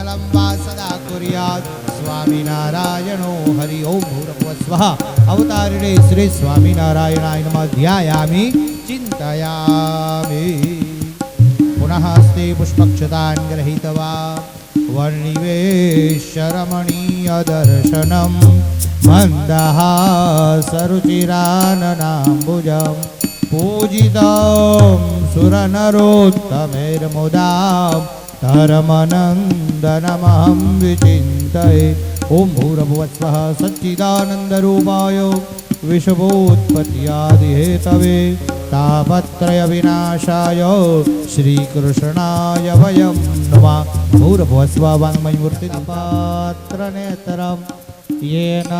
मङ्गलं वा सदा कुर्यात् स्वामिनारायणो हरि ओं भूर्भुवस्वः। अवतारिणे श्री स्वामिनारायणाय नमः ध्यायामि चिन्तयामि। पुनः अस्ते पुष्पक्षतान् गृहीत्वा वर्णिवेशरमणीयदर्शनं मन्दहासरुचिराननाम्बुजं पूजितं सुरनरोत्तमैर्मुदा धर्मनन्दनमहं विचिन्तये। ॐ भूर्भुवस्वः सच्चिदानन्दरूपाय विश्वोत्पत्त्यादिहेतवे तापत्रयविनाशाय श्रीकृष्णाय वयं नमः। भूर्भुवस्वः वाङ्मयमूर्तिपात्रनेत्रं येन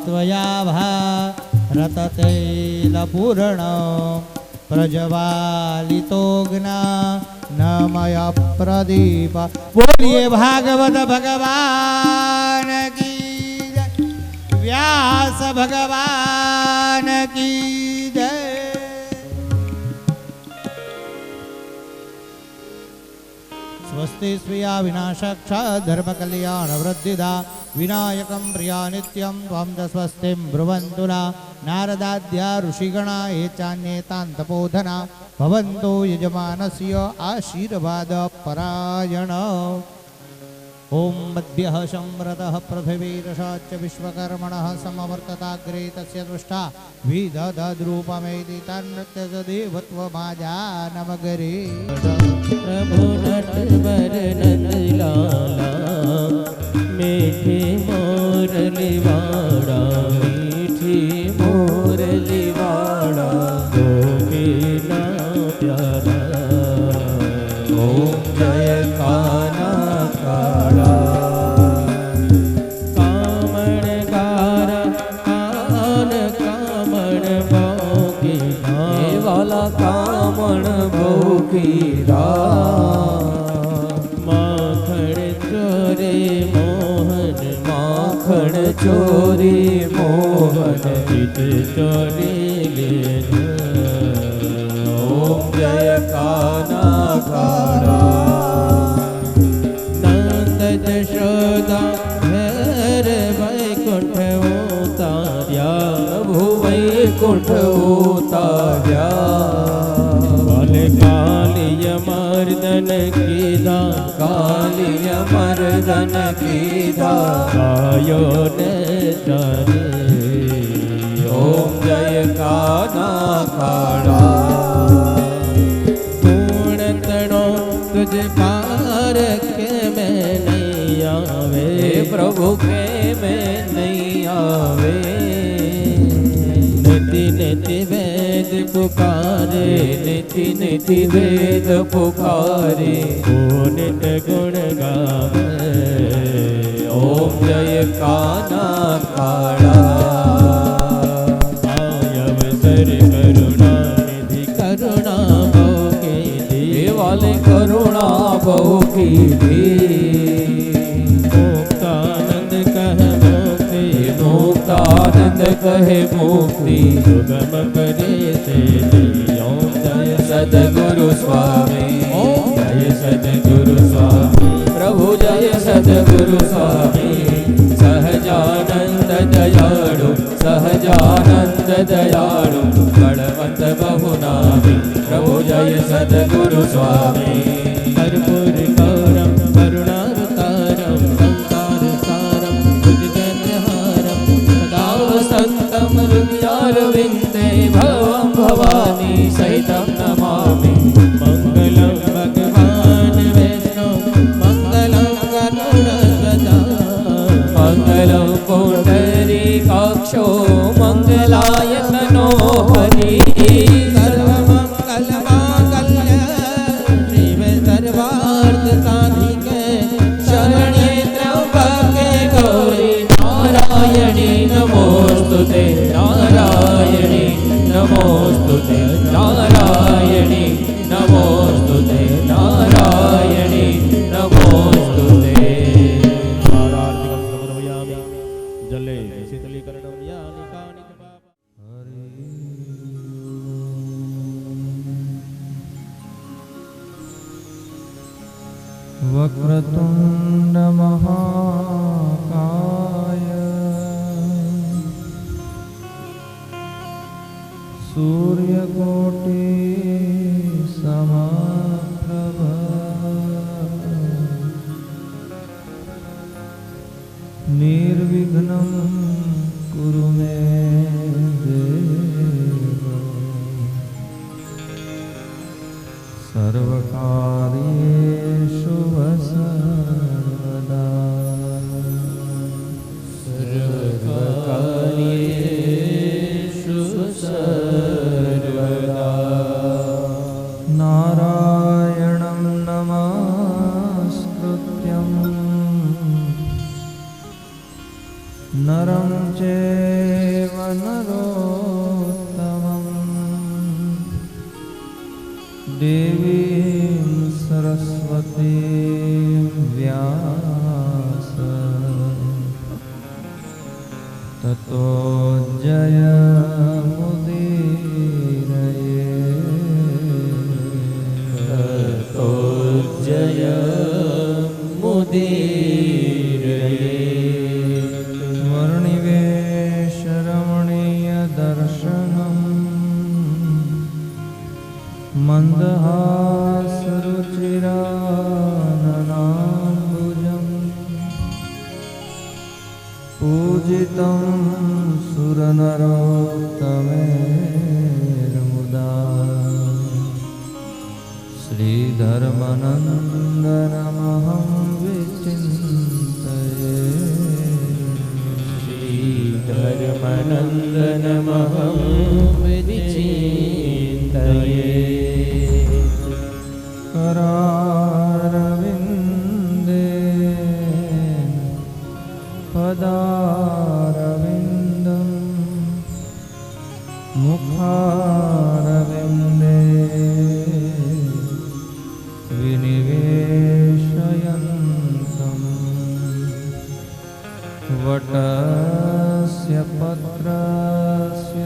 त्वया भारततैलपूर्णं प्रज्वालितो ज्ञानमय प्रदीप। बोलिए भागवत भगवान की जय, व्यास भगवान की जय। स्वस्ति स्वीया विनाशक्षा धर्म कल्याण वृद्धिदा विनायकं प्रिया नित्यं त्वं च स्वस्तिं ब्रुवन्तु नः। नारदाद्या ऋषिगणा ये चान्ये तान् तपोधना भवन्तो यजमानस्य आशीर्वाद परायण। ओं मध्यः संवृतः पृथिवीरसाच्च विश्वकर्मणः समवर्तताग्रे तस्य दृष्टा विदधद्रूपमेति तन्नृत्यज देवत्वमाजानमगरे। प्रभु नटवर नंदलाला मीठी मोरलीवाड़ा मीठी मोरलीवाड़ा गोपीना प्यारा। ओम जय काना काला कामण गारा कान कामण भोगी वाला कामण भोगी माखण चोरी मोहन माखण चोरी मोहन चित चोरी लेन। ओम जय काना काला नंद जशोदा घर वैकुंठ उतार्या प्रभु वैकुंठ उतार्या। कालिय मर्दन कीधा कालिय मर्दन कीधा गायो ने जाने। ओम जय काना काला पूर्ण तणो तुझ पार के मैं नहीं आवे प्रभु के मैं नहीं आवे। निति निति वेद पुकारे निति निति वेद पुकारे ओ नित गुण गावे। ओम जय काना काला अवसर करुणा निधि करुणा बहु की दी वाले करुणा बहु की दी। मुक्तानंद कहे मुक्ति मुक्तानंद कहे मुक्ति सुगम करे से। ओम जय सद्गुरु स्वामी जय सद्गुरु स्वामी प्रभु जय सद्गुरु स्वामी। सहजानंद दयाळु सहजानंद दयाळु बलवंत बहुनामी प्रभु जय सद्गुरु स्वामी। कर्पूर गौरम करुणावतारम संसार सारम भुजगन्यहारम सदा वसंतम हृदयारविंदे भवं भवानी सहितं नमामि। मंगलं भगवान वैष्णव मंगलं गरुडध्वजा मंगलं पुंडरीकाक्षो मंगलाय तनो हरि। सर्वमंगलमांगल्य शिवे सर्वार्थ साधिके शरण्ये त्र्यंबके गौरी नारायणी नमोस्तुते नारायणी नमोस्तुते नारायणी नमोस्तुते नारायणी नमोस्तुते। जले शीतलीकरणं यानि कानि च पाप वक्रतुण्ड महाकाय सूर्यकोटि समप्रभ निर्विघ्नं कुरु मे देव सर्वकार्येषु सर्वदा सर्वकार्येषु सर्वदा नारायणं नमस्कृत्यं नरं चैव नरोत्तमं देवीं सरस्वतीं व्यास ततो जयमुदीरये ततो जयमुदीरये वर्णिवेशरमणीयदर्शनम् मन्दहासरुचिराननाम्बुजम् पूजितं सुरनरोत्तमेर्मुदा श्रीधर्मनन्दनमहं विचिन्तये श्रीधर्मनन्दनमहं विचिन्तये करारविन्दे पदारविन्दं मुखारविन्दे विनिवेशयन्तं वटस्य पत्रस्य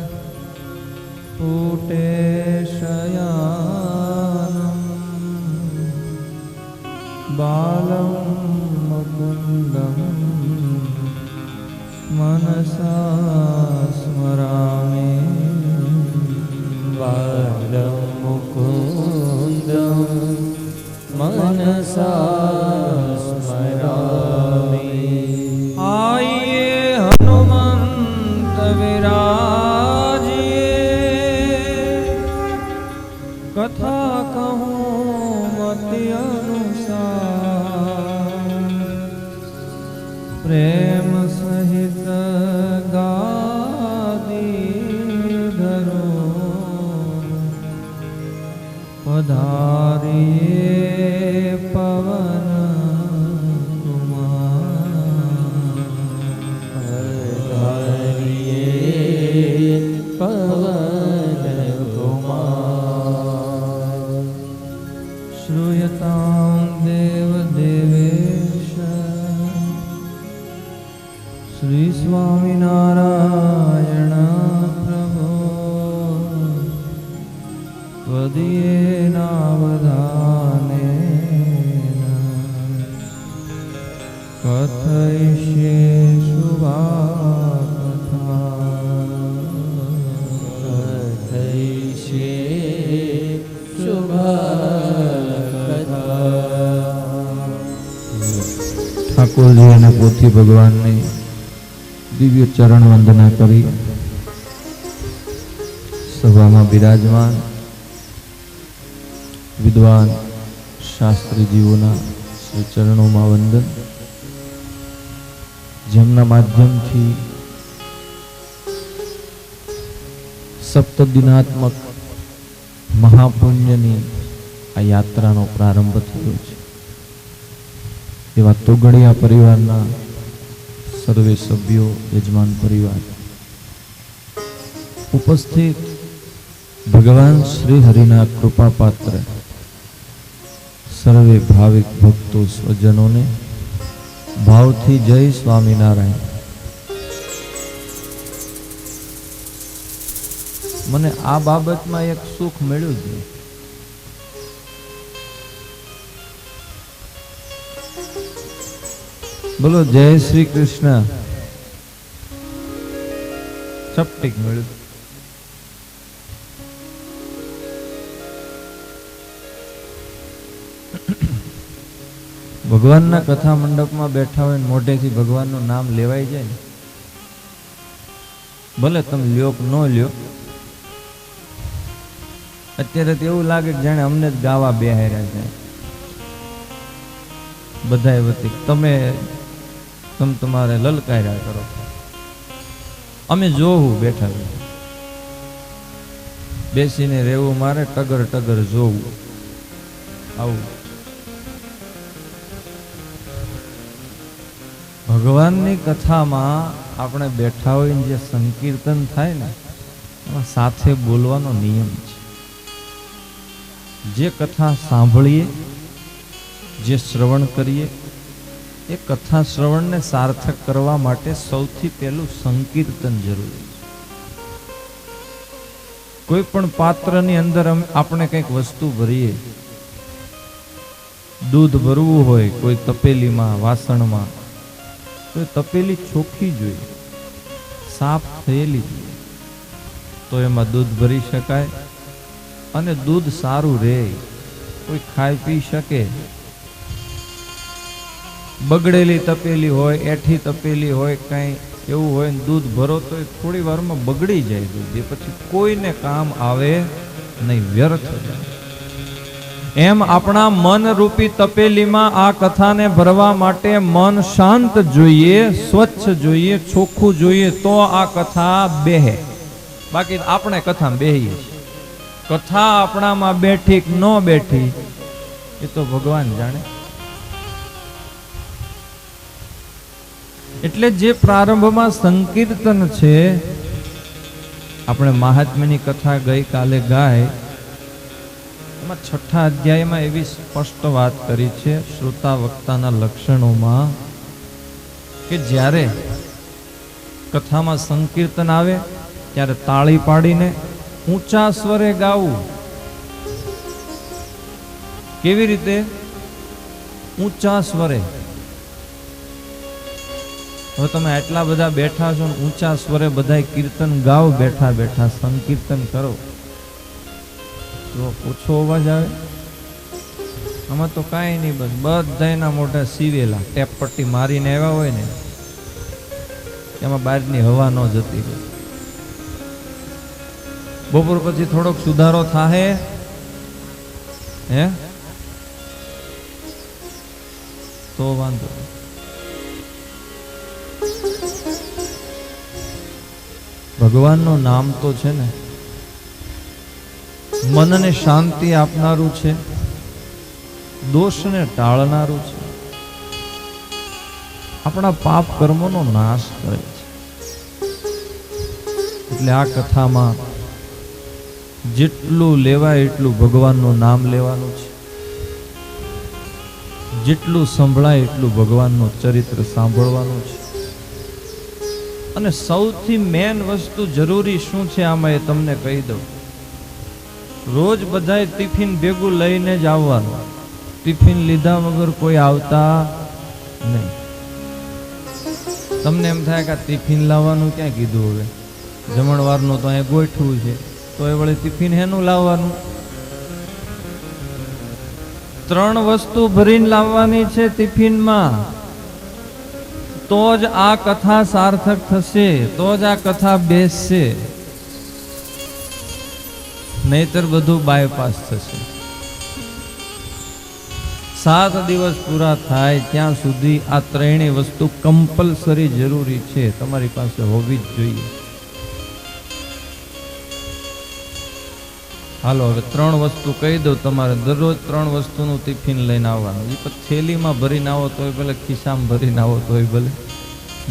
पुटेशयानं बालं मुकुन्दं मनसा स्मरामि बालं मुकुन्दं मनसा स्मरामि आइए हनुमंत विराजिए कथा कहूँ मति अनुसार प्रेम सहित गादी धरो पधारिए पवन पवन कुमार श्रूयतां देव देवेश श्री स्वामिनारायण प्रभो त्वदीयेनावधानेन कथयिष्ये शुभाकथा ઠાકોરજી અને પોથી ભગવાનને દિવ્ય ચરણ વંદના કરી સભામાં બિરાજમાન વિદ્વાન શાસ્ત્રીજીઓના શ્રી ચરણોમાં વંદન જેમના માધ્યમથી સપ્તદિનાત્મક મહાપુણ્યની આ યાત્રાનો પ્રારંભ થયો છે એવા તોગડિયા પરિવારના સર્વે સભ્યો યજમાન પરિવાર ઉપસ્થિત ભગવાન શ્રી હરિના કૃપાપાત્ર સર્વે ભાવિક ભક્તો સ્વજનોને ભાવથી જય સ્વામિનારાયણ. મને આ બાબતમાં એક સુખ મળ્યું છે બોલો જય શ્રી કૃષ્ણ. ચપટીક મળ્યું. ભગવાનના કથા મંડપમાં બેઠા હોય ને મોઢેથી ભગવાનનું નામ લેવાઈ જાય ને, ભલે તમે લ્યો કે ન લ્યો, અત્યારે તો એવું લાગે કે જાણે અમને જ ગાવા બેહાર્યા છે બધાય વતી. તમે તમારે લલકાર્યા કરો, અમે જોવું બેઠા બેસીને રહેવું, મારે ટગર ટગર જોવું. આવું ભગવાનની કથામાં આપણે બેઠા હોય જે સંકીર્તન થાય ને એમાં સાથે બોલવાનો નિયમ છે. જે કથા સાંભળીએ, જે શ્રવણ કરીએ, એ કથા શ્રવણને સાર્થક કરવા માટે સૌથી પહેલું સંકીર્તન જરૂરી છે. કોઈ પણ પાત્રની અંદર આપણે કંઈક વસ્તુ ભરીએ, દૂધ ભરવું હોય કોઈ તપેલીમાં, વાસણમાં, તો તપેલી ચોખ્ખી જોઈએ, સાફ થયેલી જોઈએ, તો એમાં દૂધ ભરી શકાય અને દૂધ સારું રહે, કોઈ ખાઈ પી શકે. બગડેલી તપેલી હોય, એઠી તપેલી હોય, કંઈ એવું હોય ને દૂધ ભરો તો એ થોડી વારમાં બગડી જાય દૂધ, એ પછી કોઈને કામ આવે નહીં, વ્યર્થ જાય. એમ આપણા મન રૂપી તપેલીમાં આ કથાને ભરવા માટે મન શાંત જોઈએ, સ્વચ્છ જોઈએ, ચોખ્ખું જોઈએ, તો આ કથા બેહે. બાકી આપણે કથામાં બેહીએ છીએ. કથા આપણામાં બેઠી કે ન બેઠી એ તો ભગવાન જાણે. એટલે જે પ્રારંભમાં સંકીર્તન છે, આપણે મહાત્મ્યની કથા ગઈકાલે ગાય, એમાં 6થા અધ્યાયમાં એવી સ્પષ્ટ વાત કરી છે શ્રોતા વક્તાના લક્ષણોમાં કે જ્યારે કથામાં સંકીર્તન આવે ત્યારે તાળી પાડીને ઊંચા સ્વરે ગાવું. કેવી રીતે? ઊંચા સ્વરે. હવે તમે આટલા બધા બેઠા છો ને ઊંચા સ્વરે બધાય કીર્તન ગાઓ, બેઠા બેઠા સંકીર્તન કરો, તો ઓછો અવાજ આવે? આમાં તો કાંઈ નહીં, બસ બધાયના મોઢા સીવેલા, ટેપ પટ્ટી મારીને આવ્યા હોય ને એમાં બહારની હવા ન જતી હોય. બપોર પછી થોડોક સુધારો થાહે હે તો વાંધો. ભગવાનનું નામ તો છે ને મનને શાંતિ આપનારું છે, દોષને ટાળનારું છે, આપણા પાપ કર્મોનો નાશ કરે છે. એટલે આ કથામાં જેટલું લેવાય એટલું ભગવાનનું નામ લેવાનું છે, જેટલું સંભળાય એટલું ભગવાનનું ચરિત્ર સાંભળવાનું છે. અને સૌથી મેન વસ્તુ જરૂરી શું છે આમાં એ તમને કહી દઉં. રોજ બધાય ટિફિન ભેગું લઈને જ આવવાનું, ટિફિન લીધા વગર કોઈ આવતા નહીં. તમને એમ થાય કે ટિફિન લાવવાનું ક્યાં કીધું, હવે જમણવારનું તો અહીંયા ગોઠવું છે, તો એ વળી ટિફિન હેનું લાવવાનું? 3 વસ્તુ ભરીને લાવવાની છે ટિફિનમાં, તો જ આ કથા સાર્થક થશે, તો જ આ કથા બેસશે, નહીતર બધું બાયપાસ થશે. 7 દિવસ પૂરા થાય ત્યાં સુધી આ ત્રણેય વસ્તુ કમ્પલસરી જરૂરી છે, તમારી પાસે હોવી જ જોઈએ. હાલો હવે 3 વસ્તુ કહી દઉં. તમારે દરરોજ 3 વસ્તુનું ટિફિન લઈને આવવાનું. એ પછી થેલીમાં ભરીને આવો તોય ભલે, ખિસ્સામાં ભરીને આવો તોય ભલે,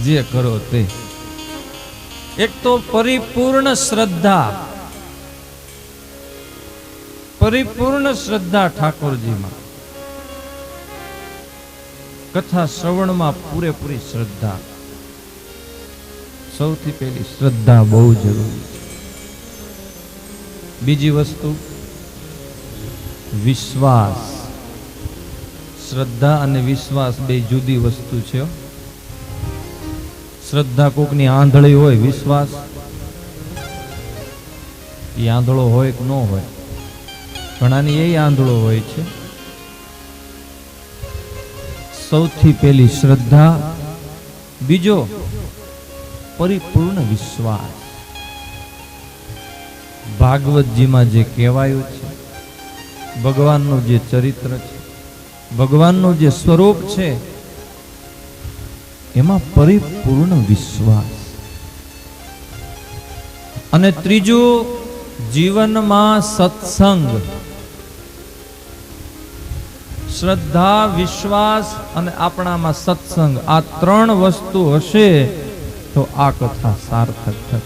જે કરો તે. એક તો પરિપૂર્ણ શ્રદ્ધા, પરિપૂર્ણ શ્રદ્ધા ઠાકોરજીમાં. કથા શ્રવણમાં પૂરેપૂરી શ્રદ્ધા. સૌથી પહેલી શ્રદ્ધા બહુ જરૂરી છે. બીજી વસ્તુ વિશ્વાસ. શ્રદ્ધા અને વિશ્વાસ બે જુદી વસ્તુ છે. શ્રદ્ધા કોકની આંધળી હોય, વિશ્વાસ એ આંધળો હોય કે ન હોય, ઘણાની એ આંધળો હોય છે. સૌથી પહેલી શ્રદ્ધા, બીજો પરિપૂર્ણ વિશ્વાસ. ભાગવતજીમાં જે કહેવાયું છે, ભગવાનનું જે ચરિત્ર છે, ભગવાનનું જે સ્વરૂપ છે, એમાં પરિપૂર્ણ વિશ્વાસ. અને ત્રીજું, જીવનમાં સત્સંગ. શ્રદ્ધા, વિશ્વાસ અને આપણામાં સત્સંગ, આ ત્રણ વસ્તુ હશે તો આ કથા સાર્થક થશે.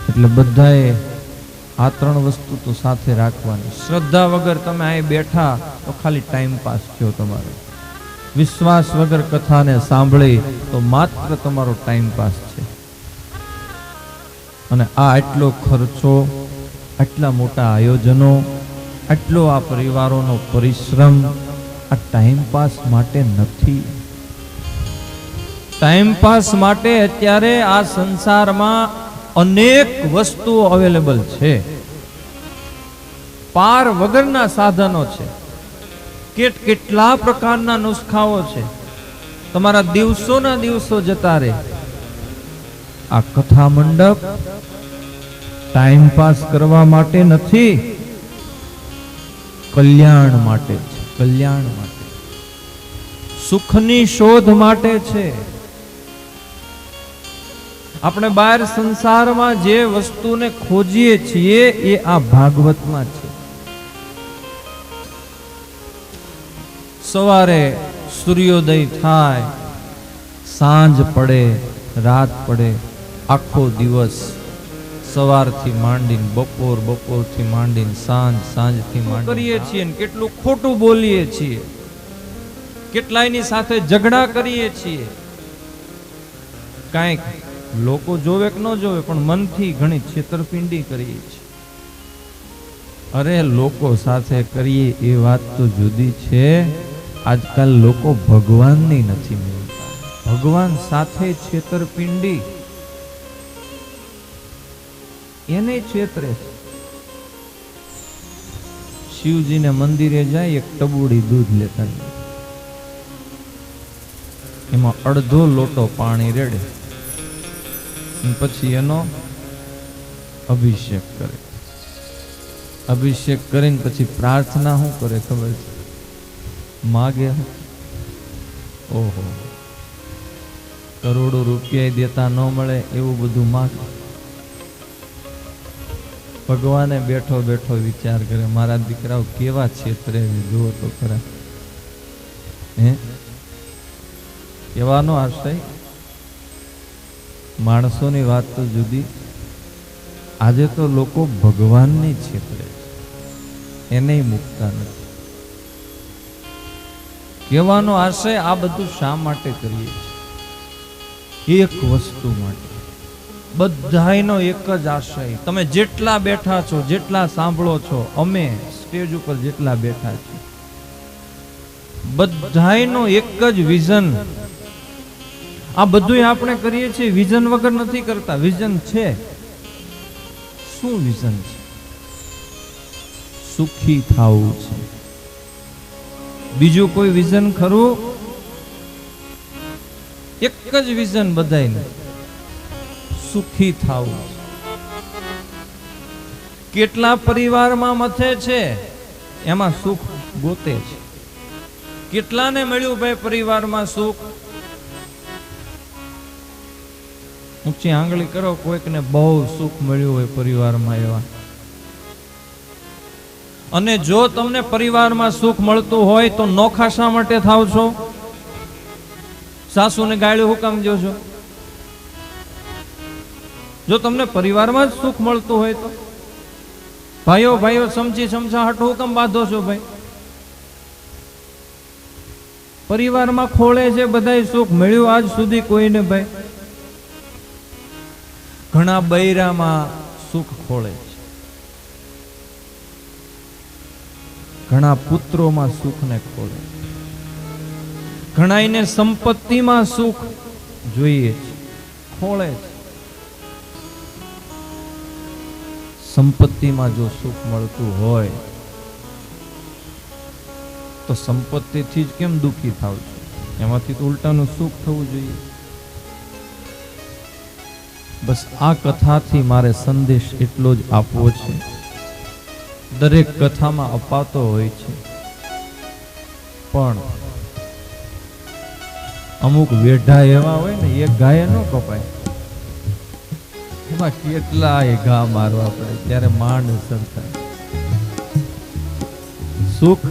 એટલે બધાએ આ ત્રણ વસ્તુ તો સાથે રાખવાની. શ્રદ્ધા વગર તમે અહીં બેઠા તો ખાલી ટાઈમ પાસ થયો તમારો. વિશ્વાસ વગર કથાને સાંભળી તો માત્ર તમારો ટાઈમ પાસ છે. અને આ આટલો ખર્ચો, આટલા મોટા આયોજનો, આટલો આ પરિવારોનો પરિશ્રમ આ ટાઈમ પાસ માટે નથી. ટાઈમ પાસ માટે અત્યારે આ સંસારમાં અનેક વસ્તુઓ અવેલેબલ છે. પાર વગરના સાધનો છે. કેટલા પ્રકારના નુસ્ખાઓ છે. તમારા દિવસોના દિવસો જતા રહે. આ કથા મંડપ ટાઈમ પાસ કરવા માટે નથી, કલ્યાણ માટે છે. કલ્યાણ માટે, સુખની શોધ માટે છે. આપણે બહાર સંસારમાં જે વસ્તુને ખોજીએ છીએ એ આ ભાગવતમાં છે. સવારે સૂર્યોદય થાય, સાંજ પડે, રાત પડે, આખો દિવસ સવારથી માંડીને બપોર, બપોરથી માંડીને સાંજ, સાંજથી માંડીને કરીએ છીએ ને કેટલું ખોટું બોલીએ છીએ, કેટલાયની સાથે ઝઘડા કરીએ છીએ. કાંઈક લોકો જોવે કે ન જોવે પણ મનથી ઘણી છેતરપિંડી કરીએ છીએ. અરે લોકો સાથે કરીએ એ વાત તો જુદી છે, આજકાલ લોકો ભગવાનની નથી મળતા. ભગવાન સાથે છેતરપિંડી, એને છેતરે. શિવજીને મંદિરે જાય, એક ટબુડી દૂધ લેતા જાય, એમાં અડધો લોટો પાણી રેડે, પછી એનો અભિષેક કરે. અભિષેક કરીને પછી પ્રાર્થના શું કરે ખબર છે? માગે. ઓહો, કરોડો રૂપિયા દેતા ન મળે એવું બધું માગે. ભગવાને બેઠો બેઠો વિચાર કરે, મારા દીકરાઓ કેવા છેતરે, જુઓ તો ખરા. હે, કેવાનો આશય? માણસોની વાત તો જુદી, આજે તો લોકો ભગવાનની છેતરે છે, એને મૂકતા નથી. કહેવાનો આશય આ બધું શા માટે કરીએ છીએ? એક વસ્તુ માટે. બધાયનો એક જ આશય. તમે જેટલા બેઠા છો, જેટલા સાંભળો છો, અમે સ્ટેજ ઉપર જેટલા બેઠા છીએ, બધાયનો એક જ વિઝન. આ બધું આપણે કરીએ છીએ વિઝન વગર નથી કરતા. વિઝન છે. શું વિઝન છે? સુખી થવું છે. બીજું કોઈ વિઝન ખરું? એક જ વિઝન બધાયને, સુખી થવું. કેટલા પરિવારમાં મથે છે, એમાં સુખ ગોતે છે. કેટલાને મળ્યું ભાઈ પરિવારમાં સુખ? ઊંચી આંગળી કરો, કોઈકને બહુ સુખ મળ્યું હોય પરિવારમાં એવા. અને જો તમને પરિવારમાં સુખ મળતું હોય તો નોખા શા માટે થાવ છો? સાસુને ગાળ્યું હું કામ દો છો? જો તમને પરિવારમાં જ સુખ મળતું હોય તો ભાઈઓ ભાઈઓ સમજી સમજા હટ હું કામ બાંધો છો? ભાઈ, પરિવારમાં ખોળે છે બધાય સુખ, મળ્યું આજ સુધી કોઈને? ભાઈ, ઘણા બૈરામાં સુખ ખોળે છે, ઘણા પુત્રોમાં સુખને ખોળે. ઘણાઈને સંપત્તિમાં સુખ જોઈએ છે, ખોળે છે. સંપત્તિમાં જો સુખ મળતું હોય તો સંપત્તિથી જ કેમ દુઃખી થાવ છો? એમાંથી તો ઉલટાનું સુખ થવું જોઈએ. બસ આ કથાથી મારે સંદેશ એટલો જ આપવો છે. દરેક કથામાં અપાતો હોય છે, પણ અમુક વેઢા એવા હોય ને, એક ગાય ન કપાય, એમાં કેટલાય ઘા મારવા પડે, ત્યારે માંડ સરખાય. સુખ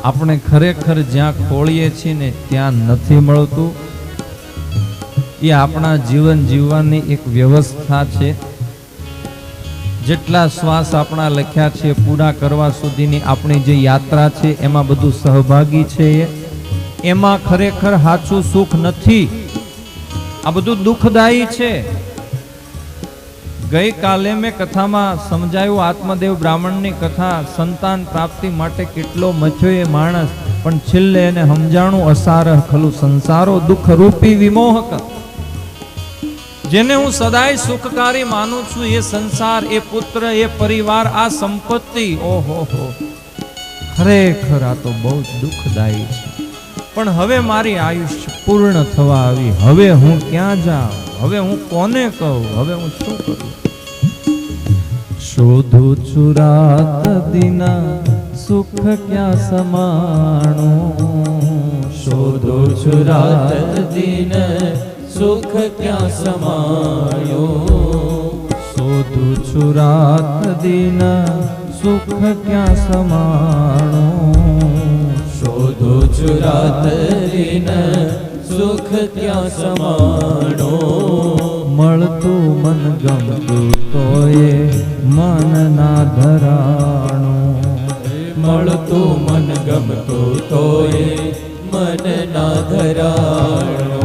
આપણે ખરેખર જ્યાં ખોળીએ છીએ ને ત્યાં નથી મળતું. એ આપણા જીવન જીવવાની એક વ્યવસ્થા છે. જેટલા શ્વાસ આપણા લખ્યા છે પૂરા કરવા સુધીની આપણી જે યાત્રા છે એમાં બધું સહભાગી છે. એમાં ખરેખર સાચું સુખ નથી. આ બધું દુઃખદાયી છે. ગઈકાલે મેં કથામાં સમજાયું, આત્મદેવ બ્રાહ્મણની કથા, સંતાન પ્રાપ્તિ માટે કેટલો મથ્યો એ માણસ, પણ છેલ્લે એને સમજાણું અસારહ ખલું સંસારો દુઃખ રૂપી વિમોહક. જેને હું સદાય સુખકારી માનું છું એ સંસાર, એ પુત્ર, એ પરિવાર, આ સંપત્તિ, ઓહો હો, ખરેખર આ તો બહુ જ દુઃખદાયી છે. પણ હવે મારી આયુષ્ય પૂર્ણ થવા આવી, હવે હું ક્યાં જાઉં, હવે હું કોને કહું, હવે હું શું કરું? શોધું છું રાત દિના સુખ ક્યાં સમાણું, શોધું છું રાત દિન સુખ ક્યાં સમાયો, શોધું છું રાત દિના સુખ ક્યાં સમાણું, શોધું છું રાત દિન સુખ ક્યાં સમાણો, મળતું મન ગમતું તોય મન ના ધરાણું, મળતું મન ગમતું તોય મન ના ધરાણો,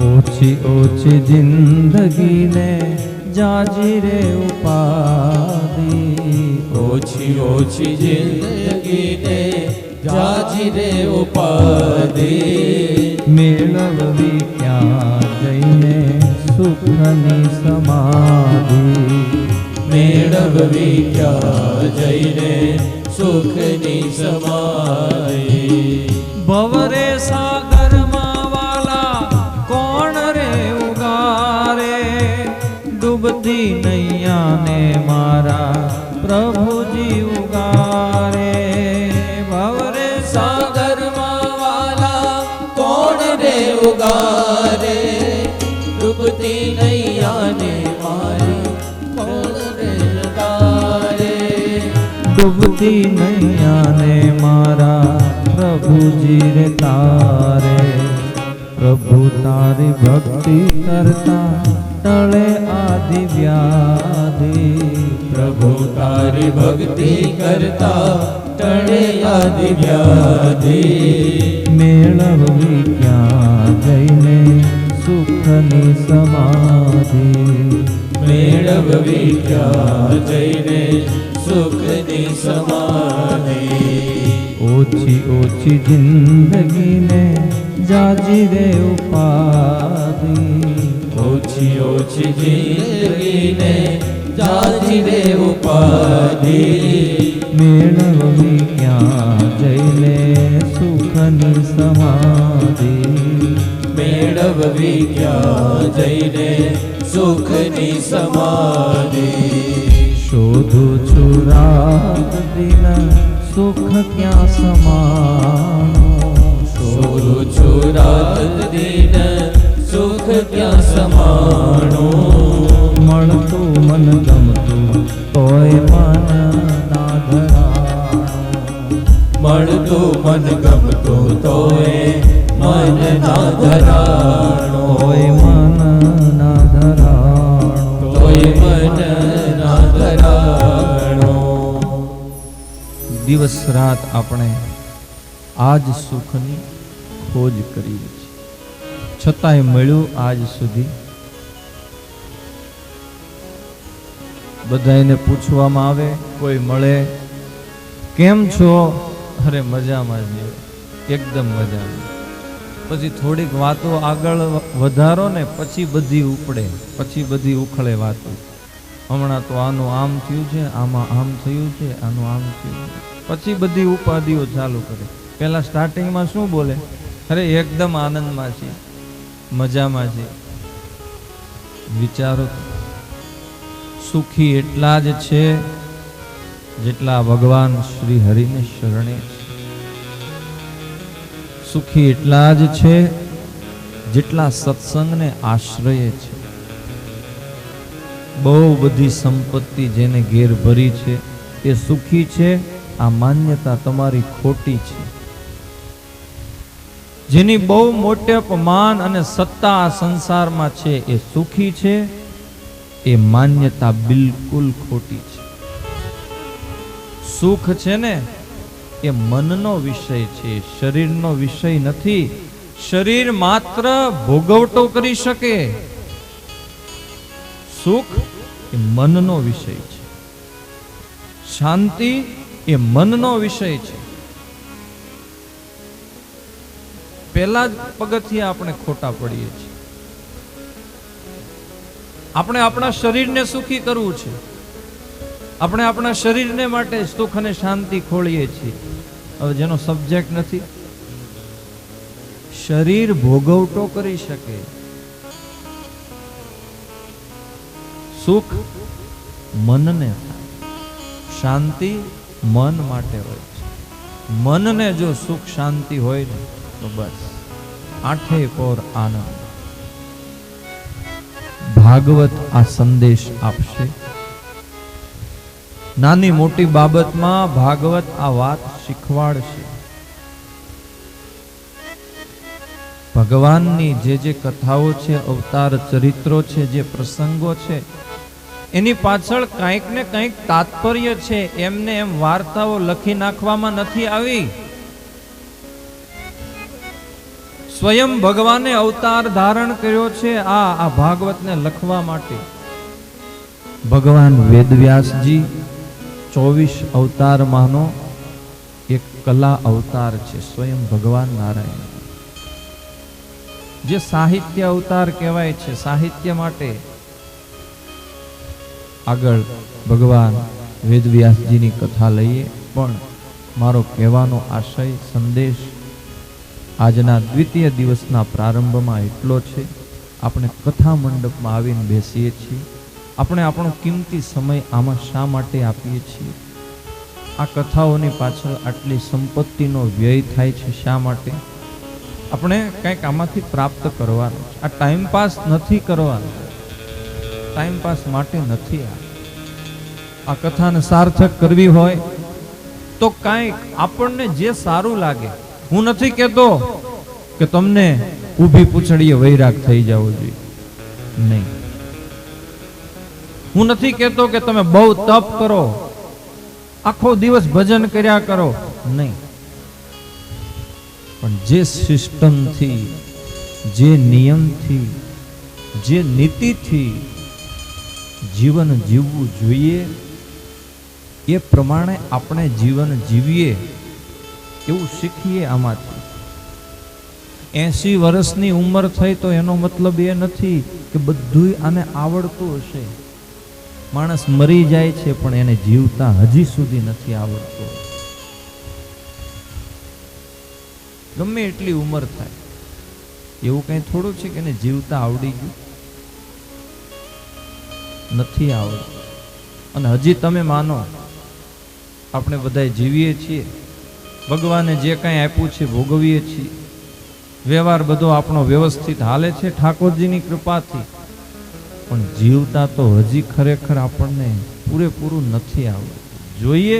ઓછી ઓછી જિંદગીને જાજી રે ઉપાધી, ઓછી ઓછી જિંદગીને જાજી રે ઉપાધિ, મેળવવી ક્યાં જઈને સુખની સમાધિ, મેળવવી ક્યાં જઈને સુખની સમાધિ. ભવરે સાગરમાં વાલા કોણ રે ઉગારે, ડૂબતી નૈયાને મારા પ્રભુજી ઉગારે, ભવરે સાગરમાં વાલા કોણ રે ઉગારે, ડૂબતી નૈયાને મારી કોણ રે ઉગારે, ડૂબતી નૈયાને મારા પ્રભુજી રે તારે, પ્રભુ તારી ભક્તિ કરતા ટળે આદિ વ્યાધિ, પ્રભુ તારી ભક્તિ કરતા ટળે આદિ વ્યાધિ, મેળવવી ક્યાં જઈને સુખની સમાધિ, મેળવવી ક્યાં જઈને સુખની સમાધિ, ઓછી ઓછી જિંદગીને જાજી રે ઉપાધિ, ઓછી ઓછી જિંદગીને જાજી રે ઉપાધિ, મેળવવી ક્યાં જઈને સુખની સમાધિ, મેળવવી ક્યાં જઈને સુખની સમાધિ. શોધું છું રાત દિન સુખ ક્યાં સમાણું, શોધું છું રાત દિન સુખ ક્યાં સમાણું, મળતું મન ગમતું તોય મન ના ધરાણું, મળતું મન ગમતું તોય મન ના ધરાણો, તોય મન ના ધરાણું, તોય મન ના ધરાણો. દિવસ રાત આપણે આજ સુખની ખોજ કરીએ છીએ, છતાંય મળ્યું આજ સુધી. બધાને પૂછવામાં આવે, કોઈ મળે કેમ છો, અરે મજામાં જ. એકદમ મજામાં. પછી થોડીક વાતો આગળ વધારો ને પછી બધી ઉપડે, પછી બધી ઉખળે વાતો. હમણાં તો આનું આમ થયું છે, આમાં આમ થયું છે, આનું આમ થયું છે. પછી બધી ઉપાધિઓ ચાલુ કરે. પેલા સ્ટાર્ટિંગમાં શું બોલે? અરે એકદમ આનંદમાં છે, મજામાં છે. વિચારો સુખી એટલા જ છે જેટલા ભગવાન શ્રી હરિને શરણે છે. સુખી એટલા જ છે જેટલા સત્સંગને આશ્રય છે. બહુ બધી સંપત્તિ જેને ઘેર ભરી છે એ સુખી છે. આ માન્યતા તમારી ખોટી છે. જેની બહુ મોટપ માન અને સત્તા આ સંસારમાં છે એ સુખી છે. એ માન્યતા બિલકુલ ખોટી છે. સુખ છે ને એ મનનો વિષય છે, શરીરનો વિષય નથી. શરીર માત્ર ભોગવટો કરી શકે. સુખ એ મનનો વિષય છે. શાંતિ એ મનનો વિષય છે. પહેલા જ પગથિયા આપણે ખોટા પડીએ છીએ. આપણે આપણા શરીરને સુખી કરવું છે. આપણે આપણા શરીરને માટે સુખ અને શાંતિ ખોળીએ છીએ. હવે જેનો સબ્જેક્ટ નથી, શરીર ભોગવટો કરી શકે. સુખ મનને થાય, શાંતિ મન માટે હોય છે. મનને જો સુખ શાંતિ હોય ને તો બસ આઠે પોર આનંદ. ભાગવત આ સંદેશ આપશે. નાની મોટી બાબતમાં ભાગવત આ વાત શીખવાડશે. ભગવાનની જે કથાઓ છે, અવતાર ચરિત્રો છે, જે પ્રસંગો છે, એની પાછળ કંઈક ને કંઈક તાત્પર્ય છે. એમને એમ વાર્તાઓ લખી નાખવામાં નથી આવી. સ્વયં ભગવાને અવતાર ધારણ કર્યો છે આ ભાગવતને લખવા માટે. ભગવાન વેદવ્યાસજી 24 અવતારમાંનો એક કલા અવતાર છે. સ્વયં ભગવાન નારાયણ જે સાહિત્ય અવતાર કહેવાય છે. સાહિત્ય માટે આગળ ભગવાન વેદવ્યાસજીની કથા લઈએ. પણ મારો કહેવાનો આશય, સંદેશ આજના દ્વિતીય દિવસના પ્રારંભમાં એટલો છે. આપણે કથા મંડપમાં આવીને બેસીએ છીએ. આપણે આપણો કિંમતી સમય આમાં શા માટે આપીએ છીએ? આ કથાઓની પાછળ આટલી સંપત્તિનો વ્યય થાય છે શા માટે? આપણે કંઈક આમાંથી પ્રાપ્ત કરવાનું છે. આ ટાઈમ પાસ નથી કરવાનું. ટાઈમ પાસ માટે નથી. આ કથાને સાર્થક કરવી હોય તો કંઈક આપણને જે સારું લાગે. હું નથી કહેતો કે તમને ઊભી પૂંછડીએ વૈરાગ થઈ જવો જોઈએ, નહીં. હું નથી કહેતો કે તમે બહુ તપ કરો, આખો દિવસ ભજન કર્યા કરો, નહીં. પણ જે સિસ્ટમથી, જે નિયમથી, જે નીતિથી જીવન જીવવું જોઈએ એ પ્રમાણે આપણે જીવન જીવીએ એવું શીખીએ આમાંથી. 80 વર્ષની ઉંમર થઈ તો એનો મતલબ એ નથી કે બધું આને આવડતું હશે. માણસ મરી જાય છે પણ એને જીવતા હજી સુધી નથી આવડતું. ગમે એટલી ઉંમર થાય એવું કઈ થોડું છે કે એને જીવતા આવડી ગયું? નથી આવડતું. અને હજી તમે માનો આપણે બધા જીવીએ છીએ, ભગવાને જે કંઈ આપ્યું છે ભોગવીએ છીએ, વ્યવહાર બધો આપણો વ્યવસ્થિત હાલે છે ઠાકોરજીની કૃપાથી, પણ જીવતા તો હજી ખરેખર આપણને પૂરેપૂરું નથી આવડતું. જોઈએ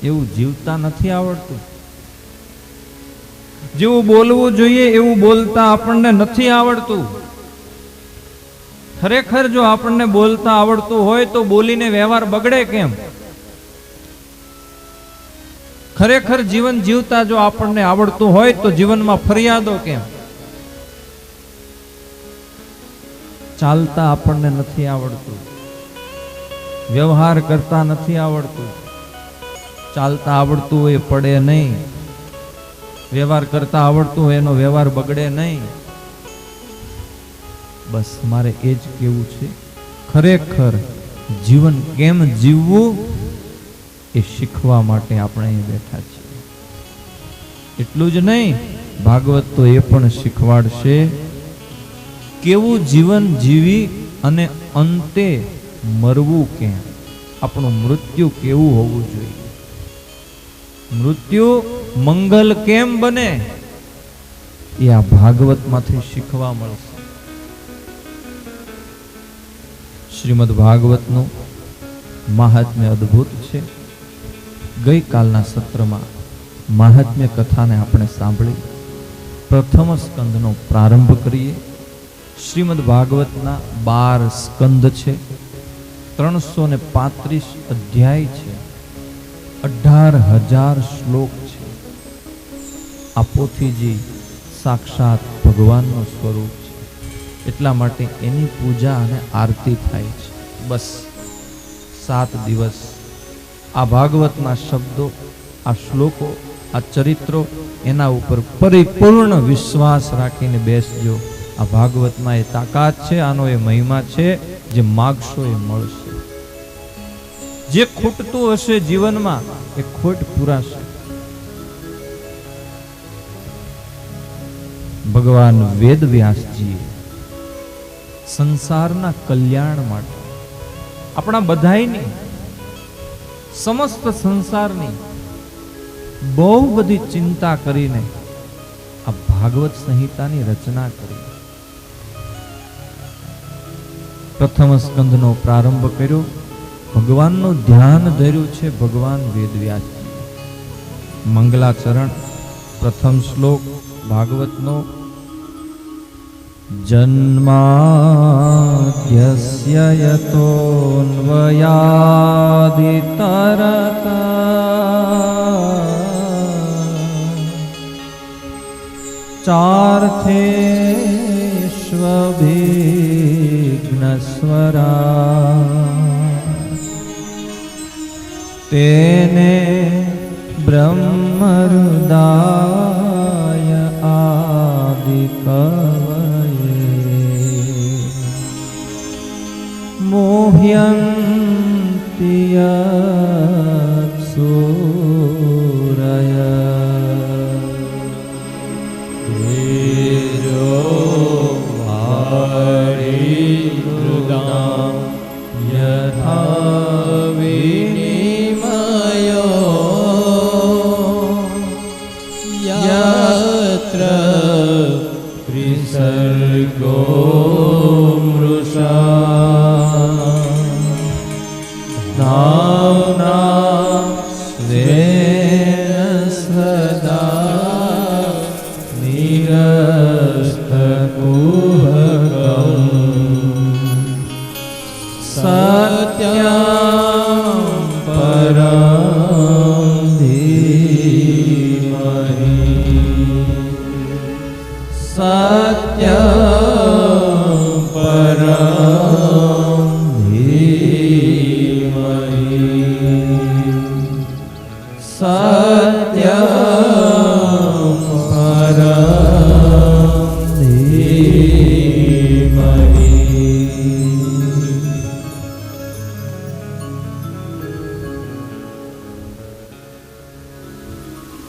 એવું જીવતા નથી આવડતું. જેવું બોલવું જોઈએ એવું બોલતા આપણને નથી આવડતું. ખરેખર જો આપણને બોલતા આવડતું હોય તો બોલીને વ્યવહાર બગડે કેમ? ખરેખર જીવન જીવતા જો આપણને આવડતું હોય તો જીવનમાં ફરિયાદો કેમ? ચાલતા આપણને નથી આવડતું, વ્યવહાર કરતા નથી આવડતું. ચાલતા આવડતું હોય પડે નહીં, વ્યવહાર કરતા આવડતું હોય એનો વ્યવહાર બગડે નહીં. બસ મારે એ જ કહેવું છે. ખરેખર જીવન કેમ જીવવું એ શીખવા માટે આપણે અહીં બેઠા છીએ. એટલું જ નહીં, ભાગવત તો એ પણ શીખવાડશે કેવું જીવન જીવી અને અંતે મરવું કેમ, આપણું મૃત્યુ કેવું હોવું જોઈએ, મૃત્યુ મંગલ કેમ બને એ આ ભાગવતમાંથી શીખવા મળશે. શ્રીમદ ભાગવતનું મહાત્મ્ય અદ્ભુત છે. ગઈકાલના સત્રમાં મહાત્મ્ય કથાને આપણે સાંભળી. પ્રથમ સ્કંદનો પ્રારંભ કરીએ. શ્રીમદ ભાગવતના 12 સ્કંદ છે, 335 અધ્યાય છે, 18,000 શ્લોક છે. આ પોથીજી સાક્ષાત ભગવાનનું સ્વરૂપ છે, એટલા માટે એની પૂજા અને આરતી થાય છે. બસ 7 દિવસ આ ભાગવતના શબ્દો, આ શ્લોકો, આ ચરિત્રો, એના ઉપર પરિપૂર્ણ વિશ્વાસ રાખીને બેસજો. આ ભાગવતમાં એ તાકાત છે, આનો એ મહિમા છે. જે માગશો એ મળશે. જે ખૂટતું હશે જીવનમાં એ ખોટ પૂરાશે. ભગવાન વેદ વ્યાસજીએ સંસારના કલ્યાણ માટે, આપણા બધાયની, સમસ્ત સંસારની બહુ બધી ચિંતા કરીને આ ભાગવત સંહિતાની રચના કરી. પ્રથમ સ્કંદનો પ્રારંભ કર્યો, ભગવાનનું ધ્યાન ધર્યું છે ભગવાન વેદવ્યાસજી. મંગલાચરણ, પ્રથમ શ્લોક ભાગવતનો. જન્માદ્યસ્ય યતોન્વયાદિતરતા ચાર્થેષ્વભિઘ્નસ્વરા તેને બ્રહ્મહૃદાય આદિકવયે મોહ્યન્તિ યત્સૂરય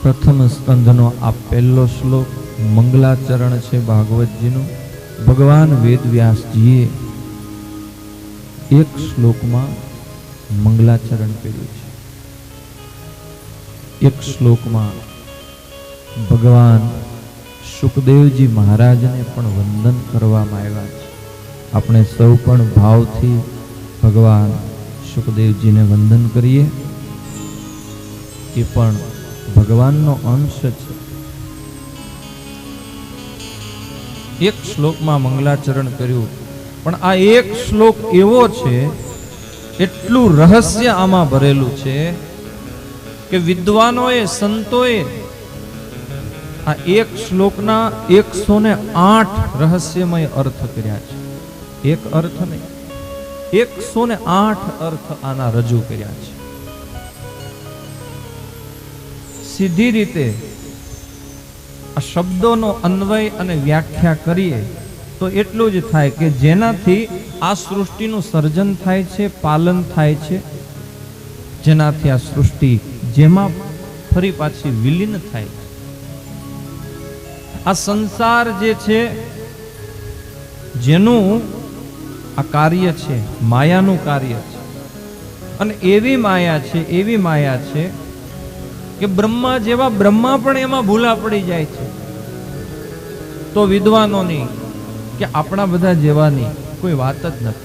પ્રથમ સ્કંધનો આ પહેલો શ્લોક મંગલાચરણ છે ભાગવતજીનું. ભગવાન વેદવ્યાસજીએ એક શ્લોકમાં મંગલાચરણ કર્યું છે. એક શ્લોકમાં ભગવાન સુખદેવજી મહારાજને પણ વંદન કરવામાં આવ્યા છે. આપણે સૌ પણ ભાવથી ભગવાન સુખદેવજીને વંદન કરીએ. એ પણ ભગવાનનો અંશ છે. એક શ્લોકમાં મંગલાચરણ કર્યું, પણ આ એક શ્લોક એવો છે, એટલું રહસ્ય આમાં ભરેલું છે કે વિદ્વાનોએ, સંતોએ આ એક શ્લોકના 108 રહસ્યમય અર્થ કર્યા છે. એક અર્થ નહીં, 108 અર્થ આના રજૂ કર્યા છે. સીધી રીતે આ શબ્દોનો અન્વય અને વ્યાખ્યા કરીએ તો એટલું જ થાય કે જેનાથી આ સૃષ્ટિનું સર્જન થાય છે, પાલન થાય છે, જેનાથી આ સૃષ્ટિ જેમાં ફરી પાછી વિલીન થાય છે. આ સંસાર જે છે જેનું આ કાર્ય છે, માયાનું કાર્ય છે. અને એવી માયા છે કે બ્રહ્મા જેવા બ્રહ્મા પણ એમાં ભૂલા પડી જાય છે. તો વિદ્વાનોની કે આપણા બધા જેવાની કોઈ વાત જ નથી.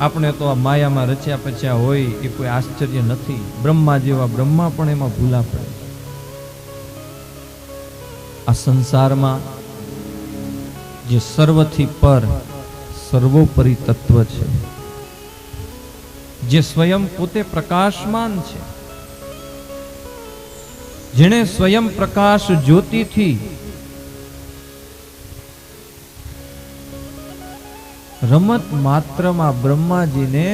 આપણે તો આ માયામાં રચ્યા પચ્યા હોય એ કોઈ આશ્ચર્ય નથી. બ્રહ્મા જેવા બ્રહ્મા પણ એમાં ભૂલા પડે. આ સંસારમાં જે સર્વથી પર સર્વોપરી તત્વ છે, જે સ્વયં પોતે પ્રકાશમાન છે, જેણે સ્વયં પ્રકાશ જ્યોતિથી રમત માત્રમાં બ્રહ્માજીને